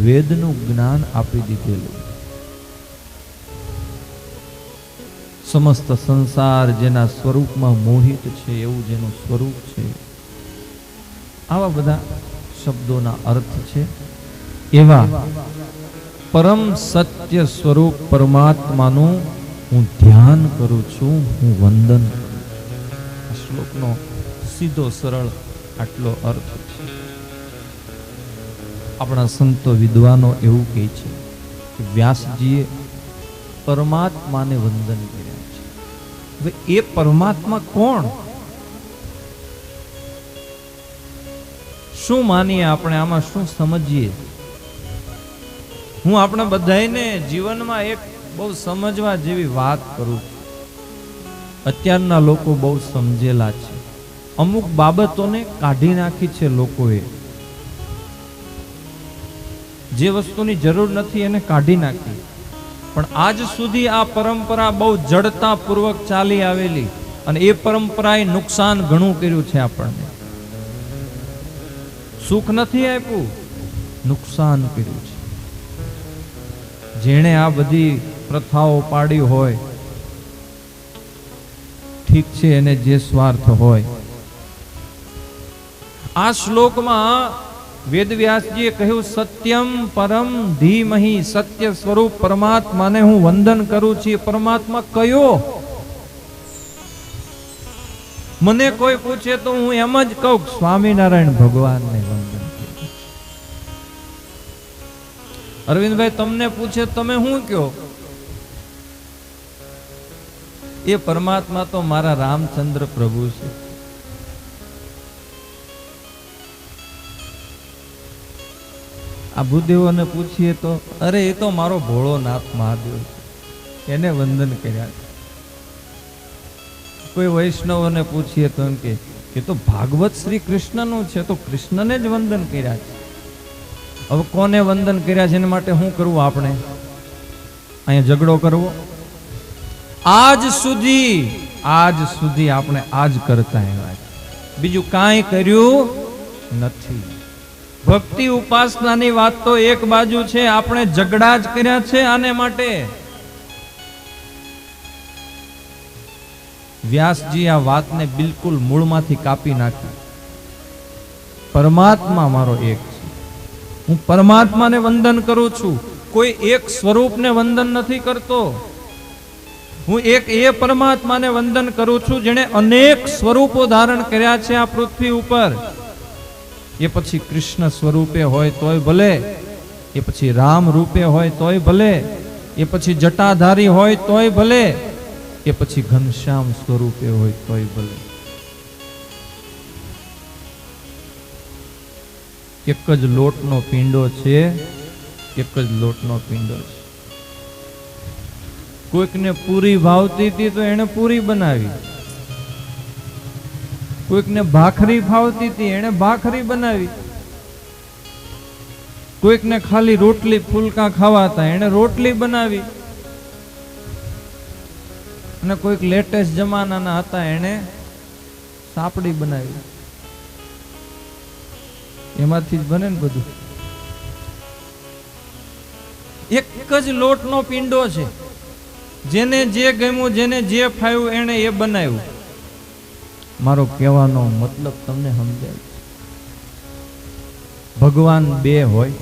વેદનું જ્ઞાન આપી દીધેલું. સમસ્ત સંસાર જેના સ્વરૂપમાં મોહિત છે, એવું જેનું સ્વરૂપ છે. આવા બધા શબ્દોના અર્થ છે. એવા પરમ સત્ય સ્વરૂપ પરમાત્માનું હું ધ્યાન કરું છું, હું વંદન કરું છું. આ શ્લોકનો સીધો સરળ આટલો અર્થ છે. આપણા સંતો વિદ્વાનો એવું કહે છે કે વ્યાસજીએ પરમાત્માને વંદન કર્યા છે. હવે એ પરમાત્મા કોણ? શું માનીએ આપણે? આમાં શું સમજીએ? હું આપણે બધાને જીવનમાં એક બહુ સમજવા જેવી વાત કરું છું. અત્યારના લોકો બહુ સમજેલા છે. અમુક બાબતોને કાઢી નાખી છે લોકોએ. જે વસ્તુની જરૂર નથી એને કાઢી નાખી. પણ આજ સુધી આ પરંપરા બહુ જડતાપૂર્વક ચાલી આવેલી, અને એ પરંપરાએ નુકસાન ઘણું કર્યું છે આપણને. સુખ નથી આપ્યું, નુકસાન કર્યું છે. જેણે આ બધી પ્રથાઓ પાડી હોય, ઠીક છે, એને જે સ્વાર્થ હોય. આ શ્લોકમાં વેદવ્યાસજીએ કહ્યું, સત્યમ પરમ ધીમહિ, સત્ય સ્વરૂપ પરમાત્માને હું વંદન કરું છું. પરમાત્મા કયો? મને કોઈ પૂછે તો હું એમ જ કહું, સ્વામિનારાયણ ભગવાનને વંદન કરું. અરવિંદભાઈ તમને પૂછે તમે શું કહો? એ પરમાત્મા તો મારા રામચંદ્ર પ્રભુ છે. આ ભૂદેવોને પૂછીએ તો અરે એ તો મારો ભોળોનાથ મહાદેવ છે, એને વંદન કર્યા છે. કોઈ વૈષ્ણવોને પૂછીએ તો એમ કે એ તો ભાગવત શ્રી કૃષ્ણનું છે, તો કૃષ્ણને જ વંદન કર્યા છે. હવે કોને વંદન કર્યા છે એના માટે શું કરવું આપણે? અહીંયા ઝઘડો કરવો? આજ સુધી આપણે આજ કરતા આવ્યા છે, બીજું કાંઈ કર્યું નથી. ભક્તિ ઉપાસનાની વાત તો એક બાજુ છે, આપણે ઝઘડા જ કર્યા છે આને માટે. વ્યાસજી આ વાતને બિલકુલ મૂળમાંથી કાપી નાખી. પરમાત્મા મારો એક છે, હું પરમાત્માને વંદન કરું છું. કોઈ એક સ્વરૂપને વંદન નથી કરતો. હું એક એ પરમાત્માને વંદન કરું છું જેણે અનેક સ્વરૂપો ધારણ કર્યા છે આ પૃથ્વી ઉપર. એ પછી કૃષ્ણ સ્વરૂપે હોય તોય ભલે, એ પછી રામ રૂપે હોય તોય ભલે, એ પછી જટાધારી હોય તોય ભલે, એ પછી ઘનશ્યામ સ્વરૂપે હોય તોય ભલે. એક જ લોટનો પિંડો છે, એક જ લોટનો પિંડો છે. કોઈકને પૂરી ભાવતી હતી તો એને પૂરી બનાવી, કોઈકને ભાખરી ભાવતી હતી એને ભાખરી બનાવી, કોઈકને ખાલી રોટલી ફૂલકા ખાવા હતા એને રોટલી બનાવી, અને કોઈક લેટેસ્ટ જમાનાના હતા એને સાપડી બનાવી. એમાંથી જ બને ને બધું. એક જ લોટનો પિંડો છે, જેને જે ગમ્યું, જેને જે ફાવ્યું એને એ બનાવ્યું. મારો કહેવાનો મતલબ તમને સમજાય? ભગવાન બે હોય,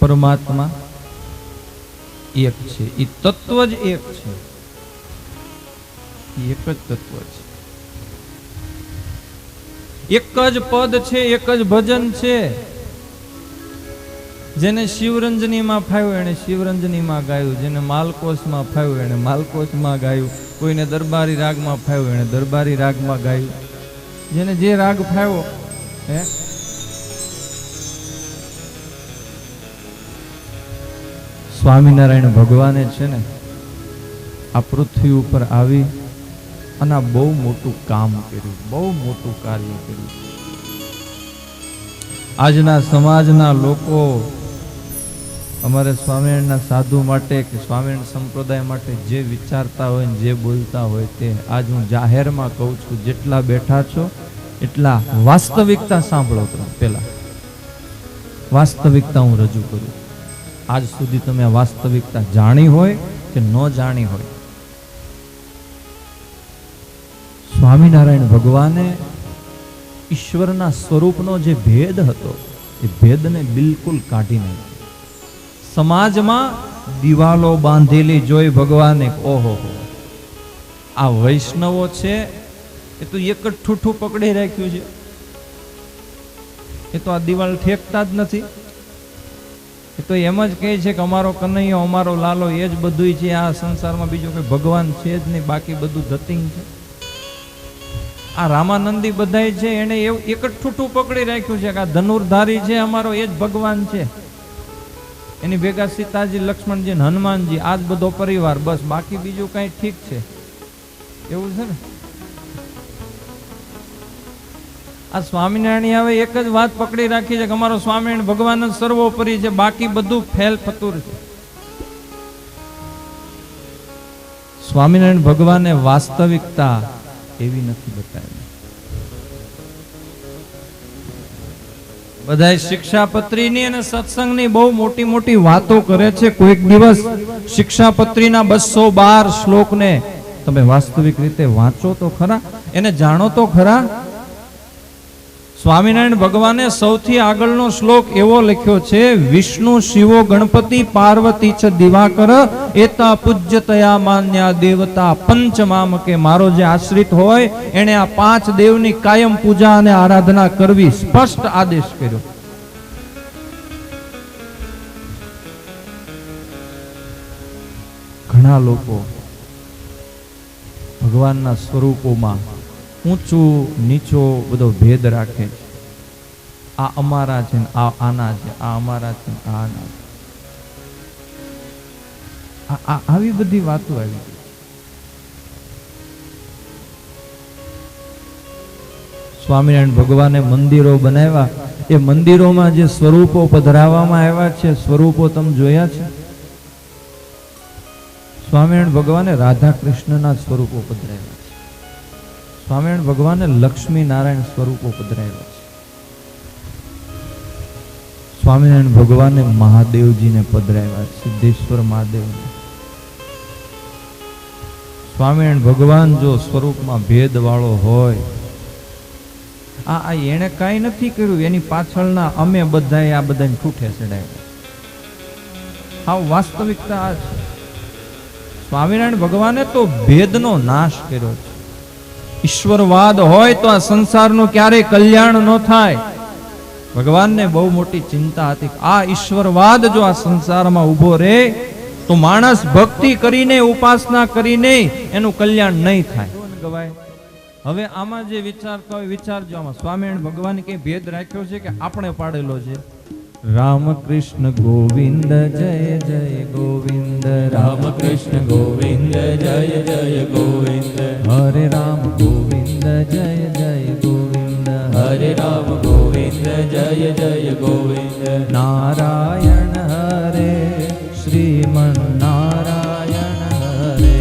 પરમાત્મા એક છે. એ તત્વ જ એક છે, એક જ તત્વ છે, એક જ પદ છે, એક જ ભજન છે. જેને શિવરંજનીમાં ફાવ્યું એને શિવરંજનીમાં ગાયું, જેને માલકોશમાં ફાવ્યું એને માલકોશમાં ગાયું, કોઈને દરબારી રાગમાં ફાવ્યું એને દરબારી રાગમાં ગાયું. જેને જે રાગ ફાવ્યો હે. સ્વામિનારાયણ ભગવાને છે ને આ પૃથ્વી ઉપર આવી અને આ બહુ મોટું કામ કર્યું, બહુ મોટું કાર્ય કર્યું. આજના સમાજના લોકો અમારે સ્વામિનારાયણના સાધુ માટે કે સ્વામિનારાયણ સંપ્રદાય માટે જે વિચારતા હોય ને જે બોલતા હોય તે આજ હું જાહેરમાં કહું છું. જેટલા બેઠા છો એટલા વાસ્તવિકતા સાંભળો. તમે પહેલા વાસ્તવિકતા હું રજૂ કરું. આજ સુધી તમે આ વાસ્તવિકતા જાણી હોય કે ન જાણી હોય, સ્વામિનારાયણ ભગવાને ઈશ્વરના સ્વરૂપનો જે ભેદ હતો એ ભેદને બિલકુલ કાઢી નાખ્યો. સમાજમાં દિવાલો બાંધેલી જોઈ ભગવાને ઓહો, આ વૈષ્ણવો છે એ તો એક જ ઠૂઠું પકડી રાખ્યું છે, એ તો આ દિવાલ ઠેકતા જ નથી. એ તો એમ જ કહે છે કે અમારો કનૈયો, અમારો લાલો એ જ બધું છે. આ સંસારમાં બીજું કોઈ ભગવાન છે જ નહીં, બાકી બધું ધતિંગ છે. આ રામાનંદી બધાય છે એને એવું એક જ ઠૂઠું પકડી રાખ્યું છે કે આ ધનુર્ધારી છે અમારો એ જ ભગવાન છે. એની ભેગા સીતાજી, લક્ષ્મણજી, હનુમાનજી, આ જ બધો પરિવાર, બસ બાકી બીજું કઈ ઠીક છે એવું છે ને. આ સ્વામિનારાયણ હવે એક જ વાત પકડી રાખી છે કે અમારો સ્વામિનારાયણ ભગવાન જ સર્વોપરી છે, બાકી બધું ફેલ ફતુર છે. સ્વામિનારાયણ ભગવાને વાસ્તવિકતા એવી નથી બતાવી. બધા શિક્ષાપત્રીની અને સત્સંગની બહુ મોટી મોટી વાતો કરે છે. કોઈક દિવસ શિક્ષાપત્રીના 212 શ્લોકને તમે વાસ્તવિક રીતે વાંચો તો ખરા, એને જાણો તો ખરા. સ્વામિનારાયણ ભગવાને સૌથી આગળનો શ્લોક એવો લખ્યો છે, વિષ્ણુ શિવો ગણપતિ પાર્વતી ચ દિવાકર એતા પૂજ્યતયા માન્યા દેવતા પંચમામ. કે મારો જે આશ્રિત હોય એને આ 5 દેવની કાયમ પૂજા અને આરાધના કરવી સ્પષ્ટ આદેશ કર્યો. ઘણા લોકો ભગવાનના સ્વરૂપોમાં ઊંચું નીચો બધો ભેદ રાખે છે. આ અમારા છે ને આ આના છે, આ અમારા છે ને આ આના છે. આવી બધી વાતો આવી ગઈ. સ્વામિનારાયણ ભગવાને મંદિરો બનાવ્યા, એ મંદિરોમાં જે સ્વરૂપો પધરાવવામાં આવ્યા છે, સ્વરૂપો તમે જોયા છે? સ્વામિનારાયણ ભગવાને રાધા કૃષ્ણના સ્વરૂપો પધરાવ્યા છે. સ્વામિનારાયણ ભગવાને લક્ષ્મી નારાયણ સ્વરૂપો પધરાવ્યા છે. સ્વામિનારાયણ ભગવાને મહાદેવજીને પધરાવ્યા, સિદ્ધેશ્વર મહાદેવને. સ્વામિનારાયણ ભગવાન જો સ્વરૂપમાં ભેદ વાળો હોય, આ એને કાંઈ નથી કર્યું, એની પાછળના અમે બધાએ આ બધાને ઠૂઠે ચડાવ્યા. આ વાસ્તવિકતા આ છે. સ્વામિનારાયણ ભગવાને તો ભેદનો નાશ કર્યો છે. ઈશ્વરવાદ હોય તો આ સંસારનું ક્યારેય કલ્યાણ ન થાય. ભગવાનને બહુ મોટી ચિંતા હતી, આ ઈશ્વરવાદ જો આ સંસારમાં ઊભો રહે તો માણસ ભક્તિ કરીને, ઉપાસના કરીને એનું કલ્યાણ નહીં થાય. હવે આમાં જે વિચારતા હોય વિચારજો. આમાં સ્વામિનારાયણ ભગવાને કઈ ભેદ રાખ્યો છે કે આપણે પાડેલો છે? રામ કૃષ્ણ ગોવિંદ જય જય ગોવિંદ, રામ કૃષ્ણ ગોવિંદ જય જય ગોવિંદ, હરે રામ ગોવિંદ જય જય ગોવિંદ, હરે રામ ગોવિંદ જય જય ગોવિંદ, નારાયણ હરે શ્રીમન નારાયણ હરે,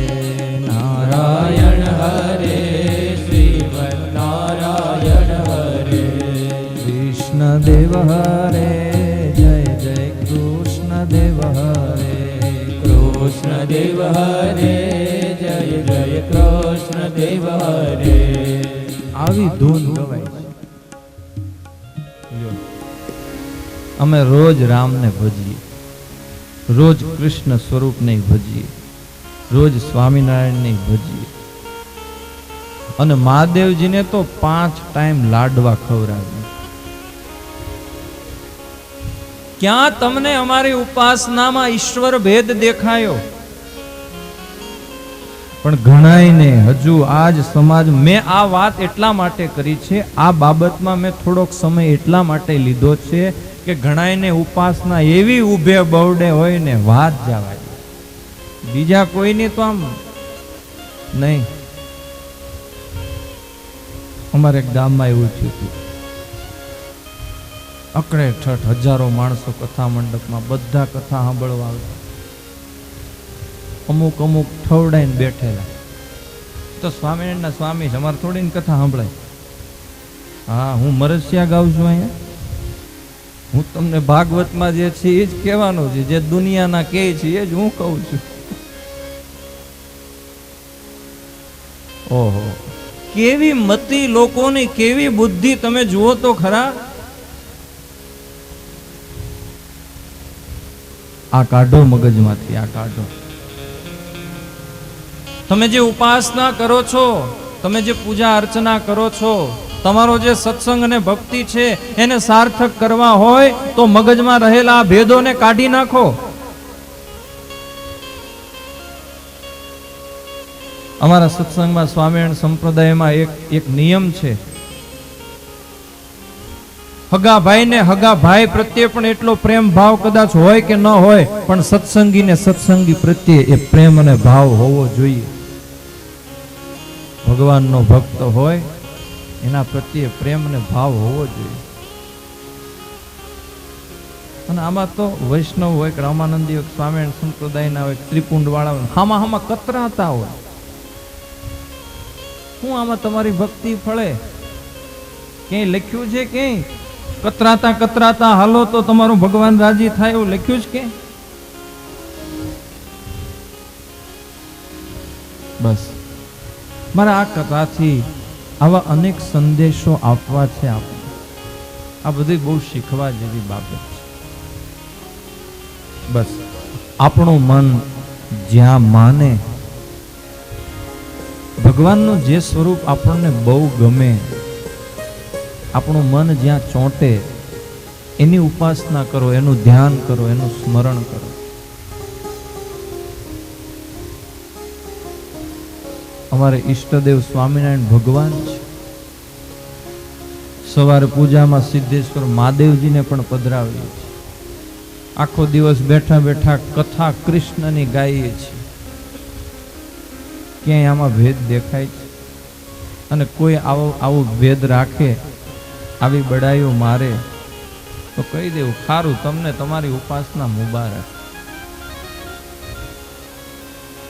નારાયણ હરે શ્રીમન નારાયણ હરે, કૃષ્ણ દેવ હરે જય જય કૃષ્ણ દેવ હરે, કૃષ્ણ દેવ આવી ધૂન ગવાય છે. લ્યો. અમે રોજ રામને ભજીએ, રોજ કૃષ્ણ સ્વરૂપને ભજીએ, રોજ સ્વામિનારાયણને ભજીએ, અને મહાદેવજીને તો 5 ટાઈમ લાડવા ખવડાવે. ક્યાં તમને અમારી ઉપાસનામાં ઈશ્વર ભેદ દેખાયો? પણ ઘણાયને હજુ આજ સમાજ, મેં આ વાત એટલા માટે કરી છે, આ બાબતમાં મેં થોડોક સમય એટલા માટે લીધો છે કે ઘણાયને ઉપાસના એવી ઊભે બવડે હોય ને વાત જવા દે, બીજા કોઈની તો આમ નહીં. અમારે ગામમાં એવું થયું હતું, અકડે ઠઠ હજારો માણસો કથા મંડપમાં, બધા કથા સાંભળવા આવે, અમુક અમુક ઠવડાઈને બેઠેલા. તો સ્વામિનારાયણના સ્વામી છે, અમારે થોડીને કથા સાંભળાય. હા, હું મરસિયા ગાઉં છું અહીંયા. હું તમને ભાગવતમાં જે છે એ જ કહેવાનું છે, જે દુનિયાના કહે છે એ જ હું કહું છું. ઓહો, કેવી મતિ લોકોની, કેવી બુદ્ધિ, તમે જુઓ તો ખરા. આ કાઢો મગજમાંથી, આ કાઢો. તમે જે ઉપાસના કરો છો, તમે જે પૂજા અર્ચના કરો છો, તમારો જે સત્સંગ અને ભક્તિ છે એને સાર્થક કરવા હોય તો મગજમાં રહેલા ભેદોને કાઢી નાખો. અમારા સત્સંગમાં સ્વામિનારાયણ સંપ્રદાયમાં એક નિયમ છે, હગા ભાઈ ને હગા ભાઈ પ્રત્યે પણ એટલો પ્રેમ ભાવ કદાચ હોય કે ન હોય, પણ સત્સંગી ને સત્સંગી પ્રત્યે એ પ્રેમ અને ભાવ હોવો જોઈએ. ભગવાનનો ભક્ત હોય એના પ્રત્યે પ્રેમ અને ભાવ હોવો જોઈએ. અને આમાં તો વૈષ્ણવ હોય કે રામાનંદી હોય, સ્વામિનારાયણ સંપ્રદાયના હોય, ત્રિપુંડ વાળા હોય, હામાં કતરાતા હોય. શું આમાં તમારી ભક્તિ ફળે? ક્યાંય લખ્યું છે ક્યાંય કતરાતા હાલો તો તમારું ભગવાન રાજી થાય એવું લખ્યું છે કે? બસ મારા આ કથાથી આવા અનેક સંદેશો આપવા છે. આપણે આ બધી બહુ શીખવા જેવી બાબત છે. બસ આપણું મન જ્યાં માને, ભગવાનનું જે સ્વરૂપ આપણને બહુ ગમે, આપણું મન જ્યાં ચોંટે એની ઉપાસના કરો, એનું ધ્યાન કરો, એનું સ્મરણ કરો. અમારે ઈષ્ટદેવ સ્વામિનારાયણ ભગવાન છે. સવારે પૂજામાં સિદ્ધેશ્વર મહાદેવજીને પણ પધરાવીએ છીએ. આખો દિવસ બેઠા બેઠા કથા કૃષ્ણની ગાઈએ છીએ. ક્યાંય આમાં ભેદ દેખાય છે? અને કોઈ આવો ભેદ રાખે, આવી બડાઈઓ મારે, તો કહી દેવું, ખારું, તમને તમારી ઉપાસના મુબારક.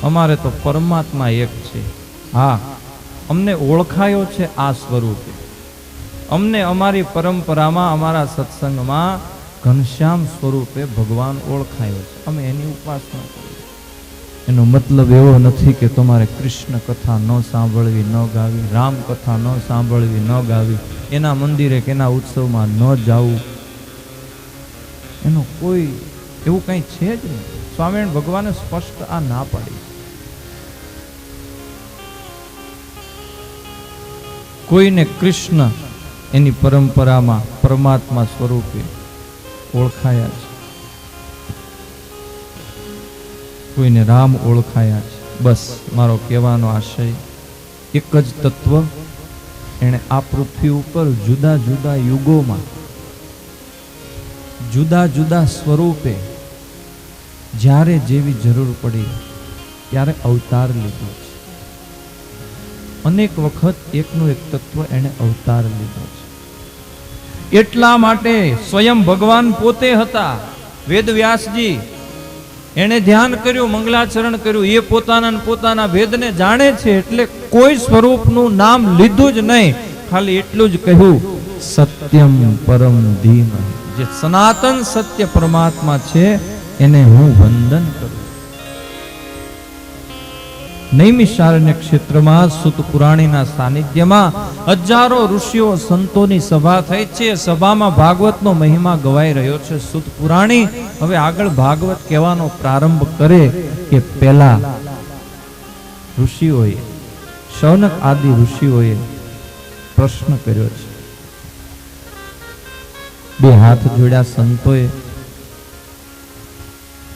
અમારે તો પરમાત્મા એક છે. હા, અમને ઓળખાયો છે આ સ્વરૂપે. અમને અમારી પરંપરામાં, અમારા સત્સંગમાં ઘનશ્યામ સ્વરૂપે ભગવાન ઓળખાયો છે. અમે એની ઉપાસના કરીએ. એનો મતલબ એવો નથી કે તમારે કૃષ્ણ કથા ન સાંભળવી, ન ગાવી, રામ કથા ન સાંભળવી, ન ગાવી, એના મંદિરે કે એના ઉત્સવમાં ન જવું. એનો કોઈ એવું કંઈ છે જ નહીં. સ્વામિનારાયણ ભગવાને સ્પષ્ટ આ ના પાડી. કોઈને કૃષ્ણ એની પરંપરામાં પરમાત્મા સ્વરૂપે ઓળખાયા છે, કોઈને રામ ઓળખાયા છે. બસ મારો કહેવાનો આશય એક જ તત્વ એણે આ પૃથ્વી ઉપર જુદા જુદા યુગોમાં જુદા જુદા સ્વરૂપે જ્યારે જેવી જરૂર પડી ત્યારે અવતાર લીધો છે. અનેક વખત એકનું એક તત્વ એણે અવતાર લીધો છે. એટલા માટે સ્વયં ભગવાન પોતે હતા. વેદવ્યાસજી એણે ધ્યાન કર્યું, મંગલાચરણ કર્યું, એ પોતાના ભેદને જાણે છે, એટલે કોઈ સ્વરૂપનું નામ લીધું જ નહીં. ખાલી એટલું જ કહ્યું, સત્યમ પરમ ધીમ. જે સનાતન સત્ય પરમાત્મા છે એને હું વંદન કરું. નૈમિષારણ્ય ક્ષેત્રમાં સુત પુરાણીના સાનિધ્યમાં હજારો ઋષિઓ સંતોની સભા થઈ છે. સભામાં ભાગવતનો મહિમા ગવાઈ રહ્યો છે. સુત પુરાણી હવે આગળ ભાગવત કહેવાનો પ્રારંભ કરે કે પહેલા ઋષિઓએ, શૌનક આદિ ઋષિઓએ પ્રશ્ન કર્યો છે. બે હાથ જોડ્યા સંતોએ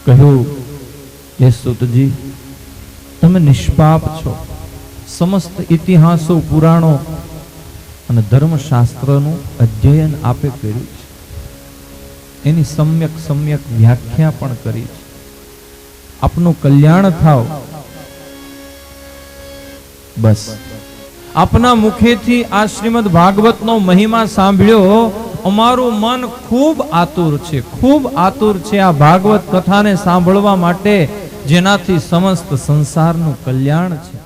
કહ્યું, હે સુતજી, તમે નિષ્પાપ છો. સમસ્ત ઇતિહાસો, પુરાણો અને ધર્મશાસ્ત્રનું અધ્યયન આપે કર્યું છે. એની સમ્યક વ્યાખ્યા પણ કરી છે. આપનું કલ્યાણ થાવ. બસ આપના મુખેથી આ શ્રીમદ ભાગવતનો મહિમા સાંભળ્યો, અમારું મન ખૂબ આતુર છે આ ભાગવત કથાને સાંભળવા માટે, જેનાથી સમસ્ત સંસારનું કલ્યાણ છે.